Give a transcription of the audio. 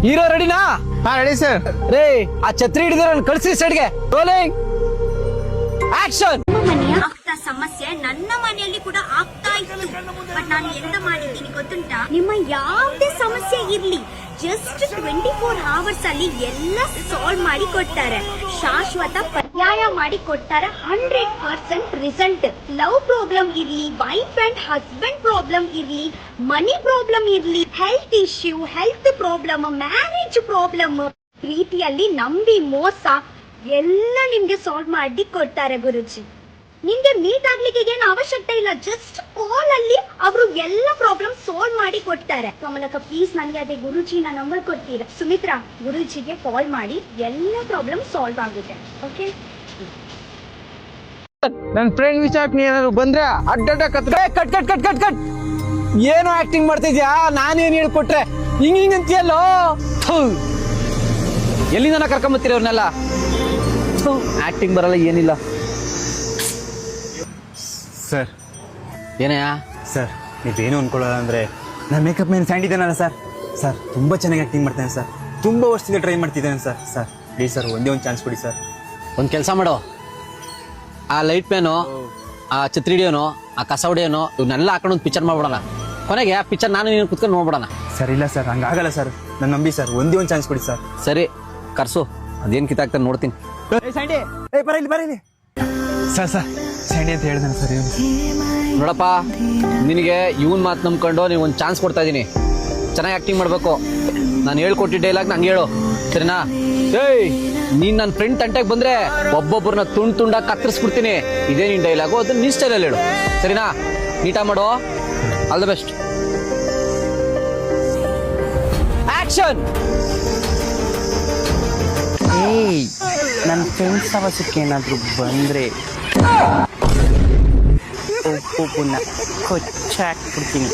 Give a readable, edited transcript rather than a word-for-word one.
Hero ರೆಡಿನಾ? ಹಾ ready sir. ರೇ ಆ ಛತ್ರಿ ಹಿಡಿದಿರೋ ಕಳಿಸಿ ಸೈಡ್ಗೆ. Rolling action. ಮನೆಯ ಆಗ್ತಾ ಸಮಸ್ಯೆ ನನ್ನ ಮನೆಯಲ್ಲಿ ಕೂಡ ಆಗ್ತಾ ಇತ್ತು. ಬಟ್ ನಾನು ಎಂತ ಮಾಡಿದ್ದೀನಿ ಗೊತ್ತುಂಟಾ? ನಿಮ್ಮ ಯಾವುದೇ ಸಮಸ್ಯೆ ಇರ್ಲಿ ಜಸ್ಟ್ 24 hours ಅಲ್ಲಿ ಎಲ್ಲ ಸಾಲ್ವ್ ಮಾಡಿ ಕೊಡ್ತಾರೆ. ಶಾಶ್ವತ ಪರ್ಯಾಯ ಮಾಡಿ ಕೊಡ್ತಾರೆ. 100% ರಿಸಲ್ಟ್. ಲವ್ ಪ್ರಾಬ್ಲಮ್ ಇರ್ಲಿ, ವೈಫ್ ಅಂಡ್ ಹಸ್ಬೆಂಡ್ ಪ್ರಾಬ್ಲಮ್ ಇರ್ಲಿ, ಮನಿ ಪ್ರಾಬ್ಲಮ್ ಇರ್ಲಿ, health issue, health problem, marriage problem, ಪ್ರೀತಿಯಲ್ಲಿ ನಂಬಿ ಮೋಸ ಎಲ್ಲ ನಿಮ್ಗೆ ಸಾಲ್ವ್ ಮಾಡಿ ಕೊಡ್ತಾರೆ ಗುರುಜಿ. ನಿಮ್ಗೆ ಮೀಟ್ ಆಗ್ಲಿಕ್ಕೆ ಏನು ಅವಶ್ಯಕತೆ ಇಲ್ಲ. ಜಸ್ಟ್ ಕಾಲ್ ಅಲ್ಲಿ ಅವರು ಎಲ್ಲ ಪ್ರಾಬ್ಲಮ್ ಸಾಲ್ವ್ ಮಾಡಿ ಕೊಡ್ತಾರೆ. ಕಮಲಕ್ಕ ಪ್ಲೀಸ್ ನನಗೆ ಅದೇ ಗುರುಜಿನ ನಂಬರ್ ಕೊಡ್ತೀರಾ? ಸುಮಿತ್ರಾ, ಗುರುಜಿಗೆ ಕಾಲ್ ಮಾಡಿ ಎಲ್ಲ ಪ್ರಾಬ್ಲಮ್ ಸಾಲ್ವ್ ಆಗುತ್ತೆ. ಓಕೆ. ನನ್ ಫ್ರೆಂಡ್ ವಿಚಾರಕ್ಕೆ ನೀ ಏನಾದ್ರು ಬಂದ್ರೆ ಅಡ್ಡ cut cut cut cut cut. ಏನು ಆಕ್ಟಿಂಗ್ ಮಾಡ್ತಿದ್ಯಾ? ನಾನೇನ್ ಹೇಳ್ಕೊಟ್ರೆ ಹಿಂಗ್ ಅಂತೀಯಲ್ಲೋ. ಎಲ್ಲಿಂದ ಕರ್ಕೊಂಬತ್ತೀರಿ ಅವ್ರನ್ನೆಲ್ಲ? ಆಕ್ಟಿಂಗ್ ಬರಲ್ಲ, ಏನಿಲ್ಲ. ಸರ್ ಏನಯ್ಯ? ಸರ್ ನೀವೇನು ಅನ್ಕೊಳ್ಳಲ್ಲ ಅಂದ್ರೆ ನಾನು ಮೇಕಪ್ ಮ್ಯಾನ್ ಸ್ಯಾಂಡ್ ಇದ್ದಾನಲ್ಲ ಸರ್. ಸರ್ ತುಂಬಾ ಚೆನ್ನಾಗಿ ಆಕ್ಟಿಂಗ್ ಮಾಡ್ತೇನೆ ಸರ್. ತುಂಬಾ ವರ್ಷದಿಂದ ಟ್ರೈ ಮಾಡ್ತಿದ್ದೇನೆ ಸರ್. ಸರ್ ಪ್ಲೀಸ್ ಸರ್ ಒಂದೇ ಒಂದು ಚಾನ್ಸ್ ಕೊಡಿ ಸರ್. ಒಂದು ಕೆಲಸ ಮಾಡು, ಆ ಲೈಟ್ ಮ್ಯಾನು, ಆ ಛತ್ರಿ ಹಿಡಿಯೋನು, ಆ ಕಸ ಹೊಡಿಯೋನು, ಇವನ್ನೆಲ್ಲ ಹಾಕೊಂಡು ಒಂದು ಪಿಕ್ಚರ್ ಮಾಡ್ಬಿಡೋಣ. ಕೊನೆಗೆ ಆ ಪಿಕ್ಚರ್ ನಾನು ನೀನು ಕುತ್ಕೊಂಡು ನೋಡ್ಬಿಡೋಣ. ಸರ್ ಇಲ್ಲ ಸರ್, ಹಂಗಾಗಲ್ಲ ಸರ್. ನಾನು ನಂಬಿ ಸರ್, ಒಂದೇ ಒಂದು ಚಾನ್ಸ್ ಕೊಡಿ ಸರ್. ಸರಿ ಕರ್ಸು, ಅದೇನು ಕಿತ್ತಾಗ್ತಾನೆ ನೋಡ್ತೀನಿ. ಸ್ಯಾಂಡಿ ಬರೀಲಿ ಸರ್. ಸರ್ ಸ್ಯಾಂಡಿ ಅಂತ ಹೇಳಿದಾನೆ ಸರ್. ನೋಡಪ್ಪ, ನಿನಗೆ ಇವನ್ ಮಾತು ನಂಬ್ಕೊಂಡು ನೀವು ಒಂದು ಚಾನ್ಸ್ ಕೊಡ್ತಾ ಇದ್ದೀನಿ. ಚೆನ್ನಾಗಿ ಆಕ್ಟಿಂಗ್ ಮಾಡಬೇಕು. ನಾನು ಹೇಳ್ಕೊಟ್ಟಿದ್ದ ಡೈಲಾಗ್ ನಂಗೆ ಹೇಳು, ಸರಿನಾ? ಏಯ್, ನೀನ್ ನನ್ನ ಫ್ರೆಂಡ್ ತಂಟೆಗೆ ಬಂದ್ರೆ ಒಬ್ಬೊಬ್ಬರನ್ನ ತುಂಡಾಗಿ ಕತ್ತರಿಸ್ಬಿಡ್ತೀನಿ. ಇದೇ ನಿನ್ ಡೈಲಾಗು, ಅದನ್ನ ನಿನ್ ಸ್ಟೈಲಲ್ಲಿ ಹೇಳು, ಸರಿನಾ? ನೀಟಾ ಮಾಡೋ. All the best. ಆಕ್ಷನ್. ಏಯ್, ನನ್ನ ಫ್ರೆಂಡ್ಸ್ ಅವಶ್ಯಕ್ಕೆ ಏನಾದರೂ ಬಂದರೆ ಒಬ್ಬೊಬ್ಬನ ಕೊಚ್ಚಾಕ್ಬಿಡ್ತೀನಿ.